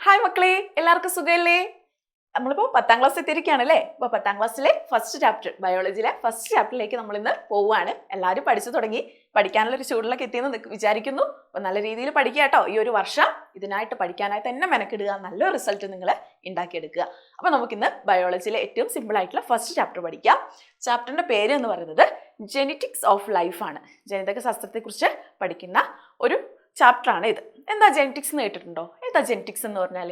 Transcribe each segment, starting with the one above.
Hi മക്കളെ, എല്ലാവർക്കും സുഖമല്ലേ? നമ്മളിപ്പോൾ 10ാം ക്ലാസ് എത്തിയിരിക്കുകയാണല്ലേ. അപ്പോൾ 10ാം ക്ലാസ്സിലെ ഫസ്റ്റ് ചാപ്റ്റർ, ബയോളജിയിലെ ഫസ്റ്റ് ചാപ്റ്ററിലേക്ക് നമ്മളിന്ന് പോവുകയാണ്. എല്ലാവരും പഠിച്ചു തുടങ്ങി, പഠിക്കാനുള്ളൊരു ചൂടിലൊക്കെ എത്തിയെന്ന് വിചാരിക്കുന്നു. അപ്പോൾ നല്ല രീതിയിൽ പഠിക്കുക കേട്ടോ. ഈ ഒരു വർഷം ഇതിനായിട്ട് പഠിക്കാനായിട്ട് തന്നെ മെനക്കിടുക, നല്ലൊരു റിസൾട്ട് നിങ്ങൾ ഉണ്ടാക്കിയെടുക്കുക. അപ്പോൾ നമുക്കിന്ന് ബയോളജിയിലെ ഏറ്റവും സിമ്പിൾ ആയിട്ടുള്ള ഫസ്റ്റ് ചാപ്റ്റർ പഠിക്കാം. ചാപ്റ്ററിൻ്റെ പേര് എന്ന് പറയുന്നത് ജെനറ്റിക്സ് ഓഫ് ലൈഫ് ആണ്. ജനിതക ശാസ്ത്രത്തെക്കുറിച്ച് പഠിക്കുന്ന ഒരു ചാപ്റ്ററാണ് ഇത്. എന്താ ജെനറ്റിക്സ് എന്ന് കേട്ടിട്ടുണ്ടോ? എന്താ ജെനറ്റിക്സ് എന്ന് പറഞ്ഞാൽ,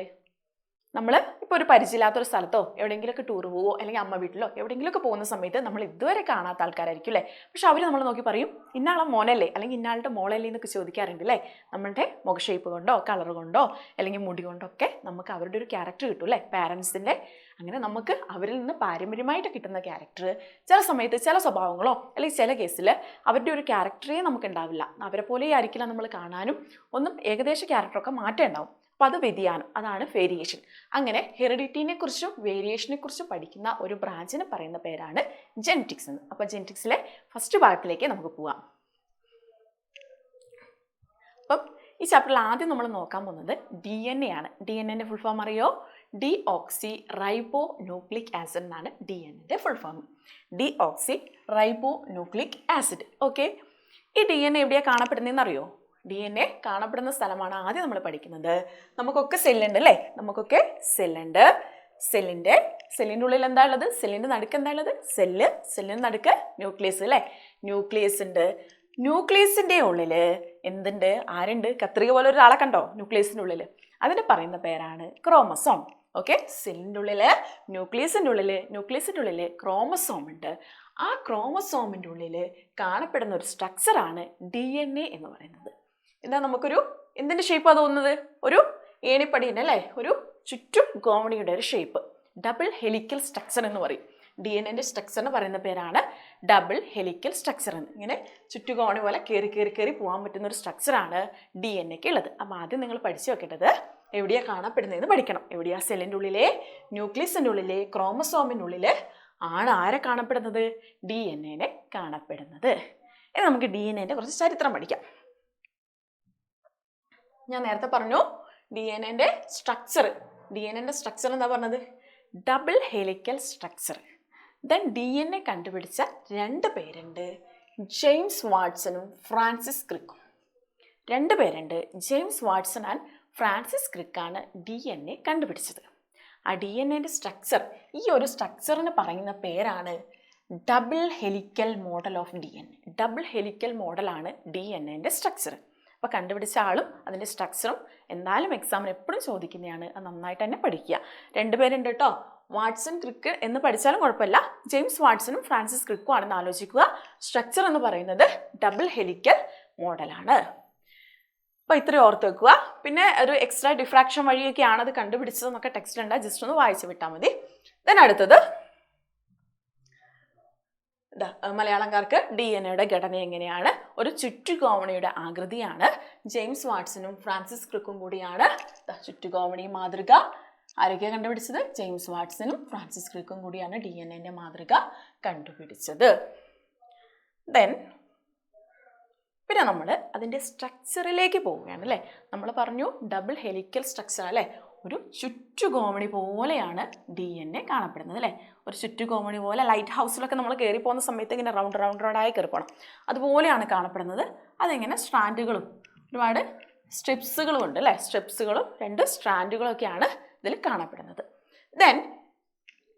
നമ്മൾ ഇപ്പോൾ ഒരു പരിചയമില്ലാത്തൊരു സ്ഥലത്തോ എവിടെയെങ്കിലുമൊക്കെ ടൂർ പോവോ അല്ലെങ്കിൽ അമ്മ വീട്ടിലോ എവിടെയെങ്കിലുമൊക്കെ പോകുന്ന സമയത്ത് നമ്മൾ ഇതുവരെ കാണാത്ത ആൾക്കാരായിരിക്കും അല്ലേ. പക്ഷെ അവർ നമ്മൾ നോക്കി പറയും ഇന്നാളെ മോനല്ലേ അല്ലെങ്കിൽ ഇന്നാളുടെ മോളല്ലേ എന്നൊക്കെ ചോദിക്കാറുണ്ട് അല്ലേ. നമ്മളുടെ മുഖ ഷേപ്പ് കൊണ്ടോ കളർ കൊണ്ടോ അല്ലെങ്കിൽ മുടി കൊണ്ടോ ഒക്കെ നമുക്ക് അവരുടെ ഒരു ക്യാരക്ടർ കിട്ടും അല്ലേ, പാരൻസിൻ്റെ. അങ്ങനെ നമുക്ക് അവരിൽ നിന്ന് പാരമ്പര്യമായിട്ട് കിട്ടുന്ന ക്യാരക്ടർ, ചില സമയത്ത് ചില സ്വഭാവങ്ങളോ അല്ലെങ്കിൽ ചില കേസിൽ അവരുടെ ഒരു ക്യാരക്ടറേ നമുക്ക് ഉണ്ടാവില്ല. അവരെ പോലെ ആയിരിക്കില്ല നമ്മൾ കാണാനും, ഒന്നും ഏകദേശ ക്യാരക്ടറൊക്കെ മാറ്റം ഉണ്ടാവും. അപ്പോൾ അത് വ്യതിയാനം, അതാണ് വേരിയേഷൻ. അങ്ങനെ ഹെറിഡിറ്റിനെ കുറിച്ചും വേരിയേഷനെ കുറിച്ചും പഠിക്കുന്ന ഒരു ബ്രാഞ്ചിന് പറയുന്ന പേരാണ് ജെനറ്റിക്സ് എന്ന്. അപ്പോൾ ജെനറ്റിക്സിലെ ഫസ്റ്റ് പാർട്ടിലേക്ക് നമുക്ക് പോവാം. അപ്പം ഈ ചാപ്റ്ററിൽ ആദ്യം നമ്മൾ നോക്കാൻ പോകുന്നത് DNA ആണ്. DNA ഫുൾ ഫോം അറിയോ? ഡീഓക്സി റൈബോ ന്യൂക്ലിക് ആസിഡ് എന്നാണ് DNA full form. Deoxyribonucleic acid. Okay, ഈ DNA എവിടെയാണ് കാണപ്പെടുന്നതെന്ന് അറിയോ? DNA കാണപ്പെടുന്ന സ്ഥലമാണ് ആദ്യം നമ്മൾ പഠിക്കുന്നത്. നമുക്കൊക്കെ സെല്ലുണ്ട് അല്ലേ, നമുക്കൊക്കെ സെല്ലുണ്ട്. സെല്ലിൻ്റെ ഉള്ളിൽ എന്താ ഉള്ളത്? സെല്ലിൻ്റെ നടുക്ക് എന്താ ഉള്ളത്? സെല്ലിൻ്റെ നടുക്ക് ന്യൂക്ലിയസ് അല്ലേ. ന്യൂക്ലിയസ് ഉണ്ട്. ന്യൂക്ലിയസിൻ്റെ ഉള്ളിൽ എന്തുണ്ട്? ആരുണ്ട്? കത്രിക പോലെ ഒരാളെ കണ്ടോ ന്യൂക്ലിയസിൻ്റെ ഉള്ളിൽ? അതിന് പറയുന്ന പേരാണ് ക്രോമസോം. ഓക്കെ, സെല്ലിൻ്റെ ഉള്ളിൽ ന്യൂക്ലിയസിൻ്റെ ഉള്ളിൽ ക്രോമസോം ഉണ്ട്. ആ ക്രോമസോമിൻ്റെ ഉള്ളിൽ കാണപ്പെടുന്ന ഒരു സ്ട്രക്ചറാണ് DNA എന്ന് പറയുന്നത്. എന്താ, നമുക്കൊരു എന്തിൻ്റെ ഷേപ്പാണ് തോന്നുന്നത്? ഒരു ഏണിപ്പടീൻ്റെ അല്ലേ, ഒരു ചുറ്റും ഗോവണിയുടെ ഒരു ഷേപ്പ്. ഡബിൾ ഹെലിക്കൽ സ്ട്രക്ചർ എന്ന് പറയും. DNA സ്ട്രക്ചറിന് പറയുന്ന പേരാണ് ഡബിൾ ഹെലിക്കൽ സ്ട്രക്ചർ എന്ന്. ഇങ്ങനെ ചുറ്റുകോണി പോലെ കയറി പോകാൻ പറ്റുന്ന ഒരു സ്ട്രക്ചറാണ് DNA ഉള്ളത്. അപ്പോൾ ആദ്യം നിങ്ങൾ പഠിച്ചു വെക്കേണ്ടത് എവിടെയാണ് കാണപ്പെടുന്നതെന്ന് പഠിക്കണം. എവിടെയാ? സെല്ലിൻ്റെ ഉള്ളിലെ, ന്യൂക്ലിയസിൻ്റെ ഉള്ളിലെ, ക്രോമസോമിൻ്റെ ഉള്ളിൽ ആണ് ആരെ കാണപ്പെടുന്നത്? DNA കാണപ്പെടുന്നത്. ഇനി നമുക്ക് DNA കുറച്ച് ചരിത്രം പഠിക്കാം. ഞാൻ നേരത്തെ പറഞ്ഞു DNA സ്ട്രക്ചർ എന്താ പറഞ്ഞത്? Double helical structure. Then DNA കണ്ടുപിടിച്ച 2 പേരുണ്ട്, ജെയിംസ് വാട്സണും ഫ്രാൻസിസ് ക്രിക്കും. 2 പേരുണ്ട്, ജെയിംസ് വാട്സൺ ആൻഡ് ഫ്രാൻസിസ് ക്രിക്കാണ് DNA കണ്ടുപിടിച്ചത്. ആ DNA സ്ട്രക്ചർ, ഈ ഒരു സ്ട്രക്ചറിന് പറയുന്ന പേരാണ് double helical model of DNA. Double helical മോഡലാണ് DNA സ്ട്രക്ചർ. അപ്പോൾ കണ്ടുപിടിച്ച ആളും അതിൻ്റെ സ്ട്രക്ചറും എന്തായാലും എക്സാമിന് എപ്പോഴും ചോദിക്കുന്നതാണ്. അത് നന്നായിട്ട് തന്നെ പഠിക്കുക. 2 പേരുണ്ട് കേട്ടോ, വാട്സൺ ക്രിക്ക് എന്ന് പഠിച്ചാലും കുഴപ്പമില്ല. ജെയിംസ് വാട്സണും ഫ്രാൻസിസ് ക്രിക്കും ആണെന്ന് ആലോചിക്കുക. സ്ട്രക്ചർ എന്ന് പറയുന്നത് ഡബിൾ ഹെലിക്കൽ മോഡലാണ്. അപ്പോൾ ഇത്രയും ഓർത്ത് വെക്കുക. പിന്നെ ഒരു എക്സ്ട്രാ ഡിഫ്രാക്ഷൻ വഴിയൊക്കെയാണ് അത് കണ്ടുപിടിച്ചതെന്നൊക്കെ ടെക്സ്റ്റിലുണ്ട്, ജസ്റ്റ് ഒന്ന് വായിച്ച് വിട്ടാൽ മതി. ദെൻ അടുത്തത് മലയാളംകാർക്ക് DNA ഘടന എങ്ങനെയാണ്? ഒരു ചുറ്റുകോവണിയുടെ ആകൃതിയാണ്. ജെയിംസ് വാട്സണും ഫ്രാൻസിസ് ക്രിക്കും കൂടിയാണ് ചുറ്റുകോവണി മാതൃക ആരൊക്കെ കണ്ടുപിടിച്ചത്? ജെയിംസ് വാട്സണും ഫ്രാൻസിസ് ക്രിക്കും കൂടിയാണ് DNA മാതൃക കണ്ടുപിടിച്ചത്. ദെൻ പിന്നെ നമ്മൾ അതിൻ്റെ സ്ട്രക്ചറിലേക്ക് പോവുകയാണ് അല്ലേ. നമ്മൾ പറഞ്ഞു ഡബിൾ ഹെലിക്കൽ സ്ട്രക്ചർ അല്ലേ. ഒരു ചുറ്റുകോമണി പോലെയാണ് DNA കാണപ്പെടുന്നത് അല്ലേ. ഒരു ചുറ്റുകോമണി പോലെ ലൈറ്റ് ഹൗസിലൊക്കെ നമ്മൾ കയറി പോകുന്ന സമയത്ത് ഇങ്ങനെ റൗണ്ടായി കയറി പോകണം, അതുപോലെയാണ് കാണപ്പെടുന്നത്. അതിങ്ങനെ സ്ട്രാൻഡുകളും ഒരുപാട് സ്ട്രിപ്സുകളും ഉണ്ട് അല്ലേ. സ്ട്രിപ്സുകളും 2 സ്ട്രാൻഡുകളൊക്കെയാണ് ഇതിൽ കാണപ്പെടുന്നത്. ദെൻ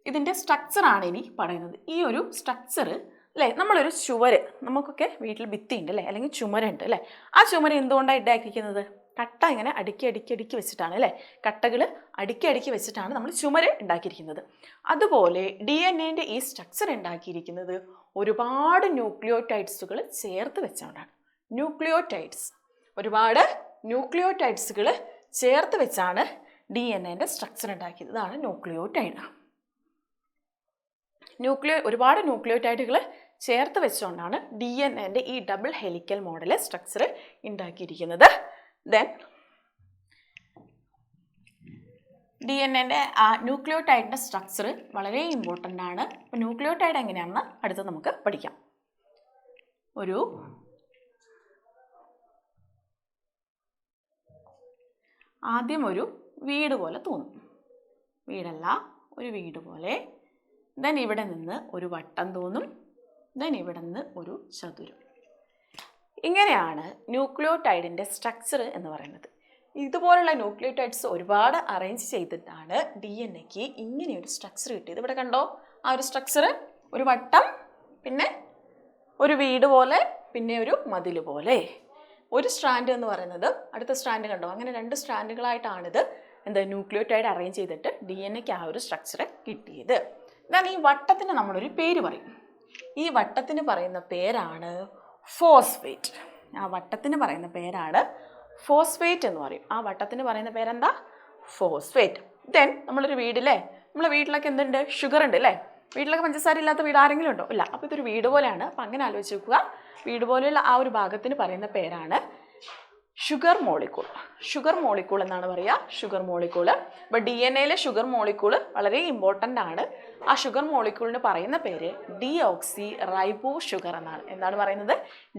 ഇതിൻ്റെ സ്ട്രക്ചറാണ് ഇനി പറയുന്നത്. ഈ ഒരു സ്ട്രക്ചർ അല്ലേ, നമ്മളൊരു ചുവര്, നമുക്കൊക്കെ വീട്ടിൽ ഭിത്തിയുണ്ട് അല്ലേ, അല്ലെങ്കിൽ ചുമരുണ്ട് അല്ലേ. ആ ചുമര് എന്തുകൊണ്ടാണ് ഉണ്ടാക്കിയിരിക്കുന്നത്? കട്ട ഇങ്ങനെ അടുക്കി വെച്ചിട്ടാണ് അല്ലേ. കട്ടകൾ അടുക്കി വെച്ചിട്ടാണ് നമ്മൾ ചുമര് ഉണ്ടാക്കിയിരിക്കുന്നത്. അതുപോലെ DNA ഈ സ്ട്രക്ചർ ഉണ്ടാക്കിയിരിക്കുന്നത് ഒരുപാട് ന്യൂക്ലിയോടൈഡ്സുകൾ ചേർത്ത് വെച്ചുകൊണ്ടാണ്. ഒരുപാട് ന്യൂക്ലിയോടൈഡ്സുകൾ ചേർത്ത് വെച്ചാണ് DNA സ്ട്രക്ചർ ഉണ്ടാക്കിയത്. ഇതാണ് ന്യൂക്ലിയോടൈഡ്. ഒരുപാട് ന്യൂക്ലിയോടൈഡുകൾ ചേർത്ത് വെച്ചുകൊണ്ടാണ് DNA ഈ ഡബിൾ ഹെലിക്കൽ മോഡൽ സ്ട്രക്ചർ ഉണ്ടാക്കിയിരിക്കുന്നത്. ദെൻ DNA ആ ന്യൂക്ലിയോടൈഡിൻ്റെ സ്ട്രക്ചർ വളരെ ഇമ്പോർട്ടൻ്റ് ആണ്. അപ്പോൾ ന്യൂക്ലിയോടൈഡ് എങ്ങനെയാണെന്ന് അടുത്ത് നമുക്ക് പഠിക്കാം. ആദ്യം ഒരു വീട് പോലെ തോന്നും. വീടല്ല, ഒരു വീട് പോലെ. ദെൻ ഇവിടെ നിന്ന് ഒരു വട്ടം തോന്നും. ദെൻ ഇവിടെ നിന്ന് ഒരു ചതുരം. ഇങ്ങനെയാണ് ന്യൂക്ലിയോടൈഡിൻ്റെ സ്ട്രക്ചർ എന്ന് പറയുന്നത്. ഇതുപോലുള്ള ന്യൂക്ലിയോടൈഡ്സ് ഒരുപാട് അറേഞ്ച് ചെയ്തിട്ടാണ് DNA ഇങ്ങനെയൊരു സ്ട്രക്ചർ കിട്ടിയത്. ഇവിടെ കണ്ടോ ആ ഒരു സ്ട്രക്ചർ? ഒരു വട്ടം, പിന്നെ ഒരു വീട് പോലെ, പിന്നെ ഒരു മതിൽ പോലെ. ഒരു സ്ട്രാൻഡ് എന്ന് പറയുന്നത് അടുത്ത സ്ട്രാൻഡ് കണ്ടോ? അങ്ങനെ 2 സ്ട്രാൻഡുകളായിട്ടാണിത് ന്യൂക്ലിയോടൈഡ് അറേഞ്ച് ചെയ്തിട്ട് DNA ആ ഒരു സ്ട്രക്ചർ കിട്ടിയത്. എന്നാൽ ഈ വട്ടത്തിന് നമ്മളൊരു പേര് പറയും. ഈ വട്ടത്തിന് പറയുന്ന പേരാണ് ഫോസ്ഫേറ്റ്. ആ വട്ടത്തിന് പറയുന്ന പേരാണ് ഫോസ്ഫേറ്റ് എന്ന് പറയും. ആ വട്ടത്തിന് പറയുന്ന പേരെന്താ? ഫോസ്ഫേറ്റ്. ദെൻ നമ്മളൊരു വീടില്ലേ, നമ്മളെ വീട്ടിലൊക്കെ എന്തുണ്ട്? ഷുഗർ ഉണ്ട് അല്ലേ? വീട്ടിലൊക്കെ പഞ്ചസാര ഇല്ലാത്ത വീട് ആരെങ്കിലും ഉണ്ടോ? ഇല്ല. അപ്പോൾ ഇതൊരു വീട് പോലെയാണ്. അപ്പം അങ്ങനെ ആലോചിച്ച് നോക്കുക. വീട് പോലെയുള്ള ആ ഒരു ഭാഗത്തിന് പറയുന്ന പേരാണ് ഷുഗർ മോളിക്യൂൾ. ഷുഗർ മോളിക്യൂൾ എന്നാണ് പറയുക, ഷുഗർ മോളിക്യൂൾ. അപ്പോൾ DNA ഷുഗർ മോളിക്യൂൾ വളരെ ഇമ്പോർട്ടൻ്റ് ആണ്. ആ ഷുഗർ മോളിക്യൂളിന് പറയുന്ന പേര് ഡിയോക്സി റൈബോ ഷുഗർ എന്നാണ്. എന്താണ് പറയുന്നത്?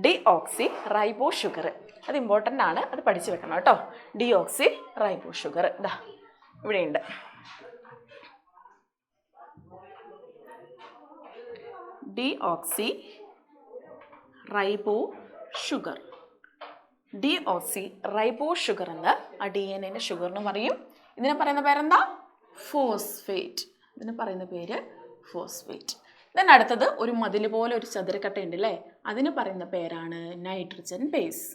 Deoxy റൈബോ sugar. അത് ഇമ്പോർട്ടൻ്റ് ആണ്, അത് പഠിച്ചു വെക്കണം കേട്ടോ. ഡിയോക്സി റൈബോ ഷുഗർ ഇതാ ഇവിടെയുണ്ട്. Deoxy റൈബോ sugar. ഡിയോക്സി റൈബോ ഷുഗർ എന്ന് ആ DNA ഷുഗറിന് പറയും. ഇതിനെ പറയുന്ന പേരെന്താ? ഫോസ്ഫേറ്റ്. ഇതിന് പറയുന്ന പേര് ഫോസ്ഫേറ്റ്. ദെൻ അടുത്തത് ഒരു മതിൽ പോലെ ഒരു ചതുരക്കട്ട ഉണ്ട് അല്ലേ? അതിന് പറയുന്ന പേരാണ് നൈട്രജൻ ബേസ്.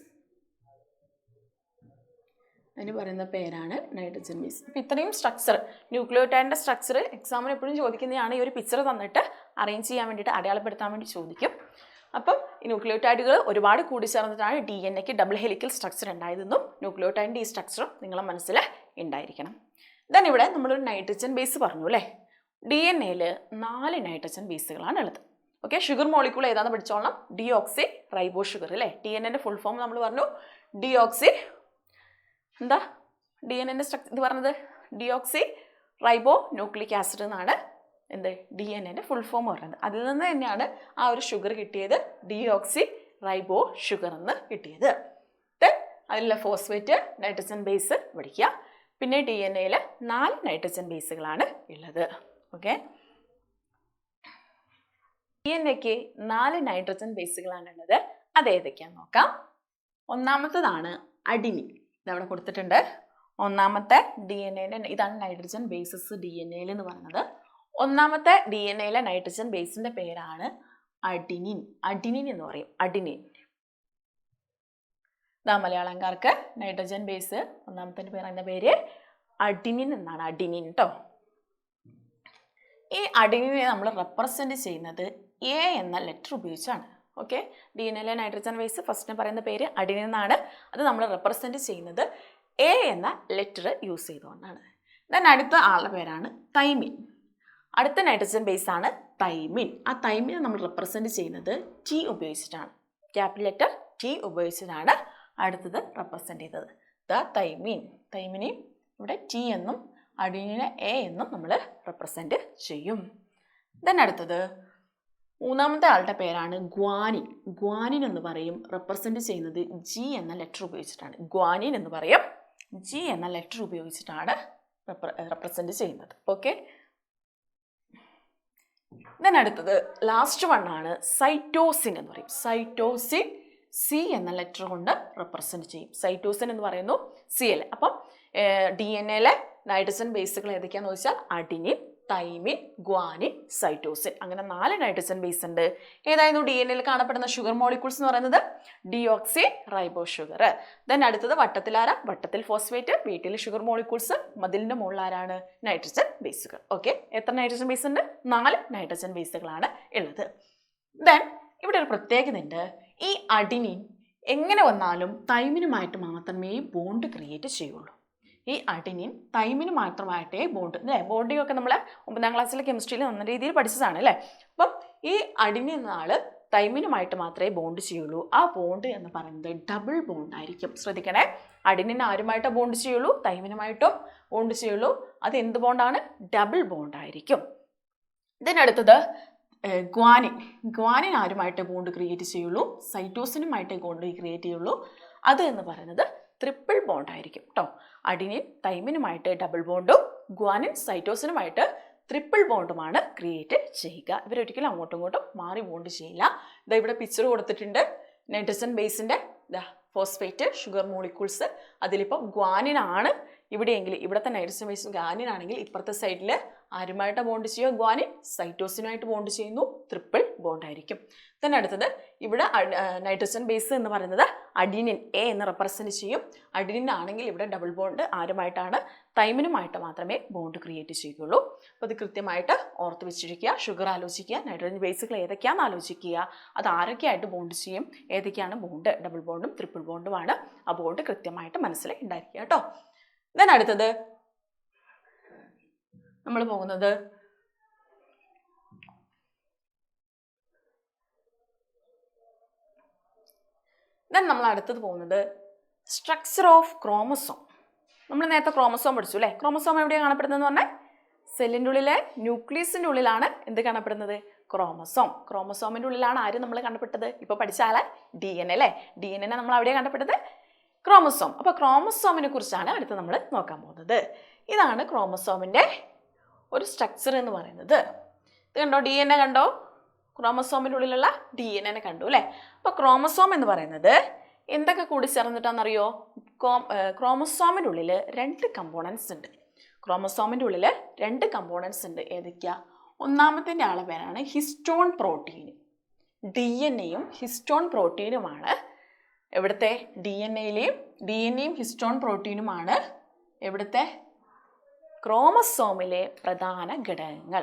അതിന് പറയുന്ന പേരാണ് നൈട്രജൻ ബേസ്. അപ്പോൾ ഇത്രയും സ്ട്രക്ചർ, ന്യൂക്ലിയോടൈഡിൻ്റെ സ്ട്രക്ചർ എക്സാമിന് എപ്പോഴും ചോദിക്കുന്നതാണ്. ഈ ഒരു പിക്ചർ തന്നിട്ട് അറേഞ്ച് ചെയ്യാൻ വേണ്ടിയിട്ട്, അടയാളപ്പെടുത്താൻ വേണ്ടി ചോദിക്കും. അപ്പം ഈ ന്യൂക്ലിയോടൈഡുകൾ ഒരുപാട് കൂടിച്ചേർന്നിട്ടാണ് DNA ഡബിൾ ഹെലിക്കൽ സ്ട്രക്ചർ ഉണ്ടായതെന്നും ന്യൂക്ലിയോടൈഡിൻ്റെ ഈ സ്ട്രക്ചറും നിങ്ങളെ മനസ്സിൽ ഉണ്ടായിരിക്കണം. ദെൻ ഇവിടെ നമ്മളൊരു നൈട്രജൻ ബേസ് പറഞ്ഞു അല്ലേ? DNA 4 നൈട്രജൻ ബേസുകളാണ് ഉള്ളത്. ഓക്കെ, ഷുഗർ മോളിക്യൂൾ ഏതാണെന്ന് പഠിച്ചോളണം. ഡിയോക്സി റൈബോ ഷുഗർ അല്ലേ? DNA ഫുൾ ഫോം നമ്മൾ പറഞ്ഞു. ഡിയോക്സി എന്താ? DNA സ്ട്രക്ചർ ഇത് പറഞ്ഞത് ഡിയോക്സി റൈബോ ന്യൂക്ലിക് ആസിഡ് എന്നാണ് DNA ഫുൾ ഫോം പറയുന്നത്. അതിൽ നിന്ന് തന്നെയാണ് ആ ഒരു ഷുഗർ കിട്ടിയത്, ഡിയോക്സി റൈബോ ഷുഗർ എന്ന് കിട്ടിയത്. ദെൻ അതിലുള്ള ഫോസ്ഫേറ്റ് നൈട്രജൻ ബേസ് പഠിക്കുക. പിന്നെ DNA 4 നൈട്രജൻ ബേസുകളാണ് ഉള്ളത്. ഓക്കെ, DNA 4 നൈട്രജൻ ബേസുകളാണ് ഉള്ളത്. അത് ഏതൊക്കെയാന്ന് നോക്കാം. ഒന്നാമത്തതാണ് അഡിനിൻ. ഇതവിടെ കൊടുത്തിട്ടുണ്ട്. ഒന്നാമത്തെ DNA ഇതാണ് നൈട്രജൻ ബേസസ് DNA എന്ന് പറയുന്നത്. ഒന്നാമത്തെ DNA നൈട്രജൻ ബേസിന്റെ പേരാണ് അഡിനിൻ. അഡിനിൻ എന്ന് പറയും, അഡിനിൻ. ഇതാ മലയാളംകാർക്ക് നൈട്രജൻ ബേസ് ഒന്നാമത്തെ പറയുന്ന പേര് അഡിനിൻ എന്നാണ്. അഡിനിൻ കേട്ടോ. ഈ അഡിനിനെ നമ്മൾ റെപ്രസെന്റ് ചെയ്യുന്നത് A എന്ന ലെറ്റർ ഉപയോഗിച്ചാണ്. ഓക്കെ, DNA നൈട്രജൻ ബേസ് ഫസ്റ്റിന് പറയുന്ന പേര് അഡിനിൻ എന്നാണ്. അത് നമ്മൾ റെപ്രസെന്റ് ചെയ്യുന്നത് A എന്ന ലെറ്റർ യൂസ് ചെയ്തുകൊണ്ടാണ്. ദെൻ അടുത്ത ആളുടെ പേരാണ് തൈമിൻ. അടുത്ത നൈട്രജൻ ബേസ് ആണ് തൈമിൻ. ആ തൈമിനെ നമ്മൾ റെപ്രസെന്റ് ചെയ്യുന്നത് T ഉപയോഗിച്ചിട്ടാണ്. ക്യാപിറ്റൽ ലെറ്റർ T ഉപയോഗിച്ചിട്ടാണ് അടുത്തത് റെപ്രസെന്റ് ചെയ്തത്. തൈമിൻ. തൈമിനെയും ഇവിടെ T എന്നും അഡിനിനെ A എന്നും നമ്മൾ റെപ്രസെന്റ് ചെയ്യും. ദെൻ അടുത്തത് മൂന്നാമത്തെ ആളുടെ പേരാണ് ഗ്വാനിൻ. ഗ്വാനിൻ എന്ന് പറയും, റെപ്രസെന്റ് ചെയ്യുന്നത് G എന്ന ലെറ്റർ ഉപയോഗിച്ചിട്ടാണ്. ഗ്വാനിൻ എന്ന് പറയും, G എന്ന ലെറ്റർ ഉപയോഗിച്ചിട്ടാണ് റെപ്രസെന്റ് ചെയ്യുന്നത്. ഓക്കെ, ദെൻ അടുത്തത് ലാസ്റ്റ് വൺ ആണ് സൈറ്റോസിൻ എന്ന് പറയും. സൈറ്റോസിൻ C എന്ന ലെറ്റർ കൊണ്ട് റെപ്രസെന്റ് ചെയ്യും. സൈറ്റോസിൻ എന്ന് പറയുന്നു CL. അപ്പം DNA നൈട്രജൻ ബേസുകൾ ഏതൊക്കെയാണെന്ന് ചോദിച്ചാൽ അഡിനിൻ, തൈമിൻ, ഗ്വാനിൻ, സൈറ്റോസിൻ. അങ്ങനെ 4 നൈട്രജൻ ബേസ് ഉണ്ട്. ഏതായിരുന്നു DNA കാണപ്പെടുന്ന ഷുഗർ മോളിക്യൂൾസ് എന്ന് പറയുന്നത്? Deoxy റൈബോ sugar. ദെൻ അടുത്തത് വട്ടത്തിലാര? വട്ടത്തിൽ ഫോസ്ഫേറ്റ്. വീട്ടിൽ ഷുഗർ മോളിക്യൂൾസ്. മതിലിന്റെ മുകളിൽ ആരാണ്? നൈട്രജൻ ബേസുകൾ. ഓക്കെ, എത്ര നൈട്രജൻ ബേസ് ഉണ്ട്? 4 നൈട്രജൻ ബേസുകളാണ് ഉള്ളത്. ദെൻ ഇവിടെ ഒരു പ്രത്യേകത ഉണ്ട്. ഈ അഡിനിൻ എങ്ങനെ വന്നാലും തൈമിനുമായിട്ട് മാത്രമേ ബോണ്ട് ക്രിയേറ്റ് ചെയ്യുള്ളൂ. ഈ അഡിനിൻ തൈമിന് മാത്രമായിട്ടേ ബോണ്ട് അല്ലേ? ബോണ്ടിങ് ഒക്കെ നമ്മൾ 9ാം ക്ലാസ്സിലെ കെമിസ്ട്രിയിൽ നല്ല രീതിയിൽ പഠിച്ചതാണ് അല്ലേ? അപ്പം ഈ അഡിനിൻ എന്ന ആള് തൈമിനുമായിട്ട് മാത്രമേ ബോണ്ട് ചെയ്യുള്ളൂ. ആ ബോണ്ട് എന്ന് പറയുന്നത് ഡബിൾ ബോണ്ട് ആയിരിക്കും. ശ്രദ്ധിക്കണേ, അഡിനിൻ ആരുമായിട്ടോ ബോണ്ട് ചെയ്യുള്ളൂ? തൈമിനുമായിട്ടും ബോണ്ട് ചെയ്യുള്ളൂ. അത് എന്ത് ബോണ്ടാണ്? ഡബിൾ ബോണ്ട് ആയിരിക്കും. ഇതിനടുത്തത് ഗ്വാനിൻ. ഗ്വാനിൻ ആരുമായിട്ട് ബോണ്ട് ക്രിയേറ്റ് ചെയ്യുള്ളൂ? സൈറ്റോസിനുമായിട്ട് ബോണ്ട് ക്രിയേറ്റ് ചെയ്യുള്ളൂ. അത് എന്ന് പറയുന്നത് ട്രിപ്പിൾ ബോണ്ട് ആയിരിക്കും കേട്ടോ. അഡിനിൻ തൈമിനുമായിട്ട് ഡബിൾ ബോണ്ടും ഗ്വാനിൻ സൈറ്റോസിനുമായിട്ട് ട്രിപ്പിൾ ബോണ്ടുമാണ് ക്രിയേറ്റ് ചെയ്യുക. ഇവരൊരിക്കലും അങ്ങോട്ടും ഇങ്ങോട്ടും മാറി ബോണ്ട് ചെയ്യില്ല. ഇതാ ഇവിടെ പിക്ചർ കൊടുത്തിട്ടുണ്ട്. നൈട്രജൻ ബേസിൻ്റെ ഫോസ്ഫേറ്റ് ഷുഗർ മോളിക്യൂൾസ്. അതിലിപ്പോൾ ഗ്വാനിനാണ് ഇവിടെയെങ്കിൽ, ഇവിടുത്തെ നൈട്രജൻ ബേസ് ഗ്വാനിനാണെങ്കിൽ ഇപ്പുറത്തെ സൈഡിൽ ആരുമായിട്ട് ബോണ്ട് ചെയ്യുക? ഗ്വാനിൻ സൈറ്റോസിനുമായിട്ട് ബോണ്ട് ചെയ്യുന്നു. ട്രിപ്പിൾ ബോണ്ട് ആയിരിക്കും. തന്നെ അടുത്തത് ഇവിടെ നൈട്രജൻ ബേസ് എന്ന് പറയുന്നത് അഡിനിൻ എ എന്ന് റെപ്രസെൻറ്റ് ചെയ്യും. അഡിനിൻ ആണെങ്കിൽ ഇവിടെ ഡബിൾ ബോണ്ട് ആരുമായിട്ടാണ്? തൈമിനുമായിട്ട് മാത്രമേ ബോണ്ട് ക്രിയേറ്റ് ചെയ്യുകയുള്ളൂ. അപ്പോൾ അത് കൃത്യമായിട്ട് ഓർത്ത് വെച്ചിരിക്കുക. ഷുഗർ ആലോചിക്കുക, നൈട്രജൻ ബേസുകൾ ഏതൊക്കെയാണെന്ന് ആലോചിക്കുക, അത് ആരൊക്കെയായിട്ട് ബോണ്ട് ചെയ്യും, ഏതൊക്കെയാണ് ബോണ്ട്, ഡബിൾ ബോണ്ടും ട്രിപ്പിൾ ബോണ്ടുമാണ്. ആ ബോണ്ട് കൃത്യമായിട്ട് മനസ്സിൽ ഉണ്ടായിരിക്കുക കേട്ടോ. ദെൻ അടുത്തത് നമ്മൾ പോകുന്നത് നമ്മൾ അടുത്തത് പോകുന്നത് സ്ട്രക്ചർ ഓഫ് ക്രോമസോം. നമ്മൾ നേരത്തെ ക്രോമസോം പഠിച്ചു അല്ലേ? ക്രോമസോം എവിടെയാണ് കാണപ്പെടുന്നതെന്ന് പറഞ്ഞാൽ സെല്ലിൻ്റെ ഉള്ളിലെ ന്യൂക്ലിയസിൻ്റെ ഉള്ളിലാണ് എന്ത് കാണപ്പെടുന്നത്? ക്രോമസോം. ക്രോമസോമിൻ്റെ ഉള്ളിലാണ് ആര് നമ്മൾ കണ്ടപ്പെട്ടത്? ഇപ്പോൾ പഠിച്ചാൽ DNA അല്ലേ? DNA നമ്മൾ അവിടെയാണ് കണ്ടപ്പെട്ടത്? ക്രോമസോം. അപ്പോൾ ക്രോമസോമിനെ കുറിച്ചാണ് അടുത്ത് നമ്മൾ നോക്കാൻ പോകുന്നത്. ഇതാണ് ക്രോമസോമിൻ്റെ ഒരു സ്ട്രക്ചർ എന്ന് പറയുന്നത്. ഇത് കണ്ടോ? DNA കണ്ടോ? ക്രോമസോമിൻ്റെ ഉള്ളിലുള്ള DNA കണ്ടു അല്ലേ? അപ്പോൾ ക്രോമസോം എന്ന് പറയുന്നത് എന്തൊക്കെ കൂടി ചേർന്നിട്ടാണെന്നറിയോ? ക്രോമസോമിൻ്റെ ഉള്ളിൽ 2 കമ്പോണൻസ് ഉണ്ട്. ക്രോമസോമിൻ്റെ ഉള്ളിൽ 2 കമ്പോണൻസ് ഉണ്ട്. ഏതൊക്കെയാ? ഒന്നാമത്തിൻ്റെ ആളെ പേരാണ് ഹിസ്റ്റോൺ പ്രോട്ടീൻ. DNA-യും ഹിസ്റ്റോൺ പ്രോട്ടീനുമാണ് എവിടുത്തെ? DNA-യും ഹിസ്റ്റോൺ പ്രോട്ടീനുമാണ് എവിടുത്തെ? ക്രോമസോമിലെ പ്രധാന ഘടകങ്ങൾ,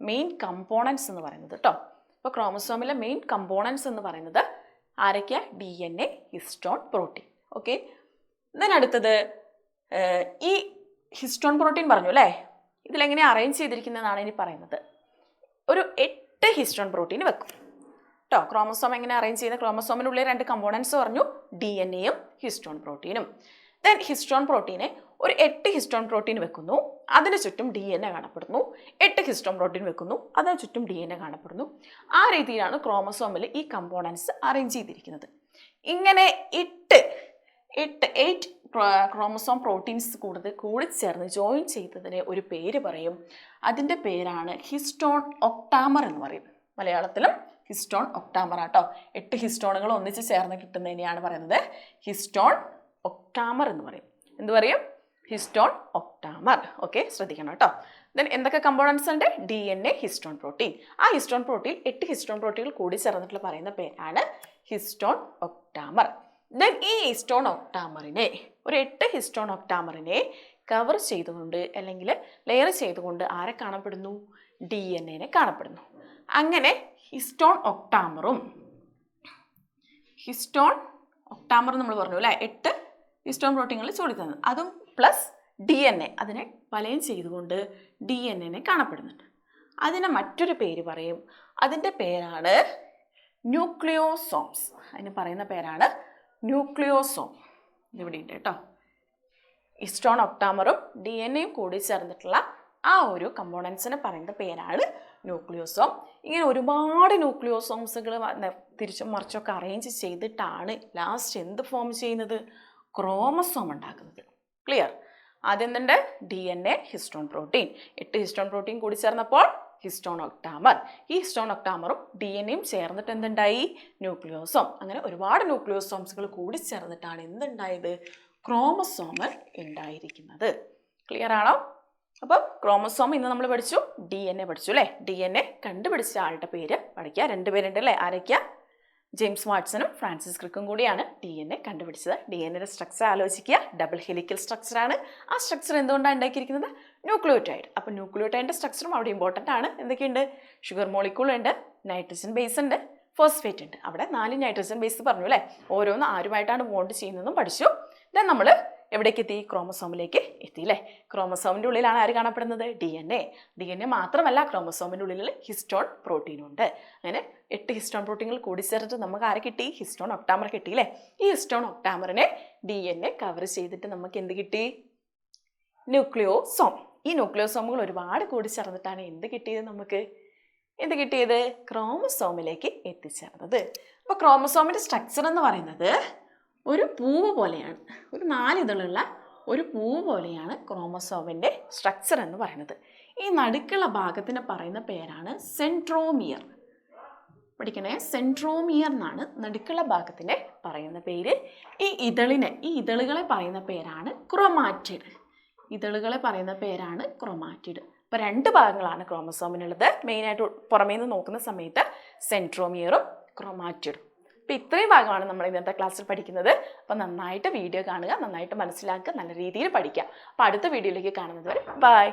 മെയിൻ കമ്പോണൻസ് എന്ന് പറയുന്നത് കേട്ടോ. അപ്പോൾ ക്രോമസോമിലെ മെയിൻ കമ്പോണൻസ് എന്ന് പറയുന്നത് ആരൊക്കെയാ? DNA, histone, protein. ഓക്കെ. അടുത്തത് ഈ ഹിസ്റ്റോൺ പ്രോട്ടീൻ പറഞ്ഞു അല്ലേ? ഇതിലെങ്ങനെ അറേഞ്ച് ചെയ്തിരിക്കുന്നതെന്നാണ് ഇനി പറയുന്നത്. ഒരു 8 ഹിസ്റ്റോൺ പ്രോട്ടീൻ വെക്കും കേട്ടോ. ക്രോമസോം എങ്ങനെ അറേഞ്ച് ചെയ്യുന്നത്? ക്രോമസോമിനുള്ളിൽ 2 കമ്പോണൻസ് പറഞ്ഞു, DNA-യും ഹിസ്റ്റോൺ പ്രോട്ടീനും. ദെൻ ഹിസ്റ്റോൺ പ്രോട്ടീനെ ഒരു 8 ഹിസ്റ്റോൺ പ്രോട്ടീൻ വെക്കുന്നു, അതിന് ചുറ്റും DNA കാണപ്പെടുന്നു. 8 ഹിസ്റ്റോൺ പ്രോട്ടീൻ വെക്കുന്നു, അതിന് ചുറ്റും DNA കാണപ്പെടുന്നു. ആ രീതിയിലാണ് ക്രോമസോമിൽ ഈ കമ്പോണൻസ് അറേഞ്ച് ചെയ്തിരിക്കുന്നത്. ഇങ്ങനെ 8 ക്രോമസോം പ്രോട്ടീൻസ് കൂടി ചേർന്ന് ജോയിൻ ചെയ്തതിനെ ഒരു പേര് പറയും. അതിൻ്റെ പേരാണ് ഹിസ്റ്റോൺ ഒക്ടാമർ എന്ന് പറയും. മലയാളത്തിലും ഹിസ്റ്റോൺ ഒക്ടാമർ ആട്ടോ. 8 ഹിസ്റ്റോണുകൾ ഒന്നിച്ച് ചേർന്ന് കിട്ടുന്നതിനെയാണ് പറയുന്നത് ഹിസ്റ്റോൺ ഒക്ടാമർ എന്ന് പറയും. എന്ത് പറയും? ഹിസ്റ്റോൺ ഒക്ടാമർ. ഓക്കെ, ശ്രദ്ധിക്കണം കേട്ടോ. ദെൻ എന്തൊക്കെ കമ്പോണൻസ് ഉണ്ട്? DNA, histone protein. ആ ഹിസ്റ്റോൺ പ്രോട്ടീൻ 8 ഹിസ്റ്റോൺ പ്രോട്ടീനുകൾ കൂടി ചേർന്നിട്ടുള്ള പറയുന്ന പേരാണ് ഹിസ്റ്റോൺ ഒക്ടാമർ. ദെൻ ഈ ഹിസ്റ്റോൺ ഒക്ടാമറിനെ ഒരു 8 ഹിസ്റ്റോൺ ഒക്ടാമറിനെ കവർ ചെയ്തുകൊണ്ട് അല്ലെങ്കിൽ ലെയർ ചെയ്തുകൊണ്ട് ആരെ കാണപ്പെടുന്നു? DNA-നെ കാണപ്പെടുന്നു. അങ്ങനെ ഹിസ്റ്റോൺ ഒക്ടാമർ നമ്മൾ പറഞ്ഞു അല്ലേ? 8 ഹിസ്റ്റോൺ പ്രോട്ടീനുകൾ ചോടി തന്നത്, അതും പ്ലസ് DNA അതിനെ വലയം ചെയ്തുകൊണ്ട് DNA-നെ കാണപ്പെടുന്നുണ്ട്. അതിനെ മറ്റൊരു പേര് പറയും. അതിൻ്റെ പേരാണ് ന്യൂക്ലിയോസോംസ്. അതിന് പറയുന്ന പേരാണ് ന്യൂക്ലിയോസോം. ഇതിവിടെ ഉണ്ട് കേട്ടോ. ഹിസ്റ്റോൺ ഒക്ടാമറും DNA-യും കൂടി ചേർന്നിട്ടുള്ള ആ ഒരു കമ്പോണൻസിനെ പറയുന്ന പേരാണ് ന്യൂക്ലിയോസോം. ഇങ്ങനെ ഒരുപാട് ന്യൂക്ലിയോസോംസുകൾ തിരിച്ചും മറിച്ചൊക്കെ അറേഞ്ച് ചെയ്തിട്ടാണ് ലാസ്റ്റ് എന്ത് ഫോം ചെയ്യുന്നത്? ക്രോമസോം ഉണ്ടാക്കുന്നത്. ക്ലിയർ? ആദ്യം എന്തുണ്ട്? DNA, histone protein. 8 histone protein കൂടി ചേർന്നപ്പോൾ ഹിസ്റ്റോൺ ഒക്ടാമർ. ഈ ഹിസ്റ്റോൺ ഒക്ടാമറും DNA-യും ചേർന്നിട്ട് എന്തുണ്ടായി? ന്യൂക്ലിയോസോം. അങ്ങനെ ഒരുപാട് ന്യൂക്ലിയോസോംസുകൾ കൂടി ചേർന്നിട്ടാണ് എന്തുണ്ടായത്? ക്രോമസോമ് ഉണ്ടായിരിക്കുന്നത്. ക്ലിയർ ആണോ? അപ്പോൾ ക്രോമസോം ഇന്ന് നമ്മൾ പഠിച്ചു, DNA പഠിച്ചു അല്ലേ? DNA കണ്ടുപിടിച്ച ആളുടെ പേര് പഠിക്കുക. 2 പേരുണ്ട് അല്ലേ? ആരൊക്കെയാ? ജെയിംസ് വാട്സണും ഫ്രാൻസിസ് ക്രിക്കും കൂടിയാണ് DNA കണ്ടുപിടിച്ചത്. DNA-യുടെ സ്ട്രക്ചർ ആലോചിക്കുക. ഡബിൾ ഹെലിക്കൽ സ്ട്രക്ചറാണ്. ആ സ്ട്രക്ചർ എന്തുകൊണ്ടാണ് ഉണ്ടാക്കിയിരിക്കുന്നത്? ന്യൂക്ലിയോടൈഡ്. അപ്പോൾ ന്യൂക്ലിയോടൈഡിൻ്റെ സ്ട്രക്ചറും അവിടെ ഇമ്പോർട്ടൻ്റ് ആണ്. എന്തൊക്കെയുണ്ട്? ഷുഗർ മോളിക്യൂൾ ഉണ്ട്, നൈട്രജൻ ബേസ് ഉണ്ട്, ഫോസ്ഫേറ്റ് ഉണ്ട്. അവിടെ 4 നൈട്രജൻ ബേസ് പറഞ്ഞു അല്ലേ? ഓരോന്ന് ആരുമായിട്ടാണ് ബോണ്ട് ചെയ്യുന്നതും പഠിച്ചു. ദെൻ നമ്മൾ എവിടേക്ക് എത്തി? ക്രോമസോമിലേക്ക് എത്തിയില്ലേ? ക്രോമസോമിൻ്റെ ഉള്ളിലാണ് ആര് കാണപ്പെടുന്നത്? DNA മാത്രമല്ല, ക്രോമസോമിൻ്റെ ഉള്ളിൽ ഹിസ്റ്റോൺ പ്രോട്ടീനും ഉണ്ട്. അങ്ങനെ 8 ഹിസ്റ്റോൺ പ്രോട്ടീനുകൾ കൂടി ചേർത്തിട്ട് നമുക്ക് ആരെ കിട്ടി? ഹിസ്റ്റോൺ ഒക്ടാമർ കിട്ടിയില്ലേ? ഈ ഹിസ്റ്റോൺ ഒക്ടാമറിനെ DNA കവർ ചെയ്തിട്ട് നമുക്ക് എന്ത് കിട്ടി? ന്യൂക്ലിയോസോം. ഈ ന്യൂക്ലിയോസോമുകൾ ഒരുപാട് കൂടി ചേർന്നിട്ടാണ് എന്ത് കിട്ടിയത്? നമുക്ക് എന്ത് കിട്ടിയത്? ക്രോമസോമിലേക്ക് എത്തിച്ചേർന്നത്. അപ്പോൾ ക്രോമസോമിൻ്റെ സ്ട്രക്ചർ എന്ന് പറയുന്നത് ഒരു പൂവ് പോലെയാണ്. ഒരു 4 ഇതളുള്ള ഒരു പൂ പോലെയാണ് ക്രോമസോമിൻ്റെ സ്ട്രക്ചർ എന്ന് പറയുന്നത്. ഈ നടുക്കുള്ള ഭാഗത്തിന് പറയുന്ന പേരാണ് സെൻട്രോമിയർ. പഠിക്കണേ, സെൻട്രോമിയർ എന്നാണ് നടുക്കുള്ള ഭാഗത്തിൻ്റെ പറയുന്ന പേര്. ഈ ഇതളുകളെ പറയുന്ന പേരാണ് ക്രോമാറ്റിഡ്. ഇതളുകളെ പറയുന്ന പേരാണ് ക്രോമാറ്റിഡ്. അപ്പോൾ 2 ഭാഗങ്ങളാണ് ക്രോമസോമിനുള്ളത്. മെയിനായിട്ട് പുറമേ നിന്ന് നോക്കുന്ന സമയത്ത് സെൻട്രോമിയറും ക്രോമാറ്റിഡും. അപ്പോൾ ഇത്രയും ഭാഗമാണ് നമ്മൾ ഇന്നത്തെ ക്ലാസ്സിൽ പഠിക്കുന്നത്. അപ്പോൾ നന്നായിട്ട് വീഡിയോ കാണുക, നന്നായിട്ട് മനസ്സിലാക്കുക, നല്ല രീതിയിൽ പഠിക്കുക. അപ്പോൾ അടുത്ത വീഡിയോയിലേക്ക് കാണുന്നത് വരെ ബൈ.